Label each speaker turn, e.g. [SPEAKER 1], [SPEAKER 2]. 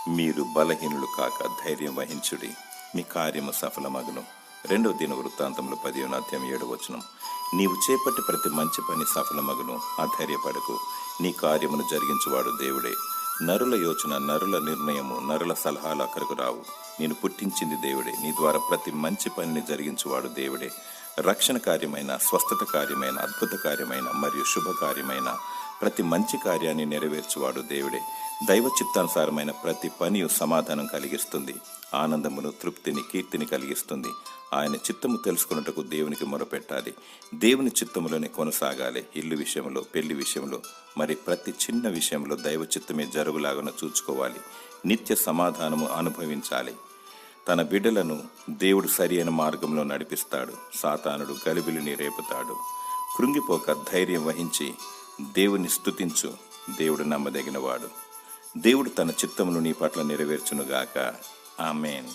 [SPEAKER 1] మీరు బలహీనులు కాక ధైర్యం వహించుడి, మీ కార్యము సఫలమగును. 2 దినవృత్తాంతములు 10:7. నీవు చేపట్టి ప్రతి మంచి పని సఫలమగును, అధైర్యపడకు, నీ కార్యమును జరిగించువాడు దేవుడే. నరుల యోచన, నరుల నిర్ణయము, నరుల సలహాలు అక్కడకు రావు. నేను పుట్టించింది దేవుడే, నీ ద్వారా ప్రతి మంచి పనిని జరిగించువాడు దేవుడే. రక్షణ కార్యమైన, స్వస్థత కార్యమైన, అద్భుత కార్యమైన మరియు శుభకార్యమైన ప్రతి మంచి కార్యాన్ని నెరవేర్చువాడు దేవుడే. దైవ చిత్తానుసారమైన ప్రతి పని సమాధానం కలిగిస్తుంది, ఆనందమును, తృప్తిని, కీర్తిని కలిగిస్తుంది. ఆయన చిత్తము తెలుసుకున్నట్టుకు దేవునికి మొరపెట్టాలి. దేవుని చిత్తములోనే కొనసాగాలి. ఇల్లు విషయంలో, పెళ్లి విషయంలో, మరి ప్రతి చిన్న విషయంలో దైవ చిత్తమే జరుగులాగా చూసుకోవాలి. నిత్య సమాధానము అనుభవించాలి. తన బిడ్డలను దేవుడు సరి అయిన మార్గంలో నడిపిస్తాడు. సాతానుడు గలిబిలిని రేపుతాడు. కృంగిపోక ధైర్యం వహించి దేవుని స్తుతించు. దేవుడు నమ్మదగినవాడు. దేవుడు తన చిత్తమును నీ పట్ల నెరవేర్చునుగాక. ఆమేన్.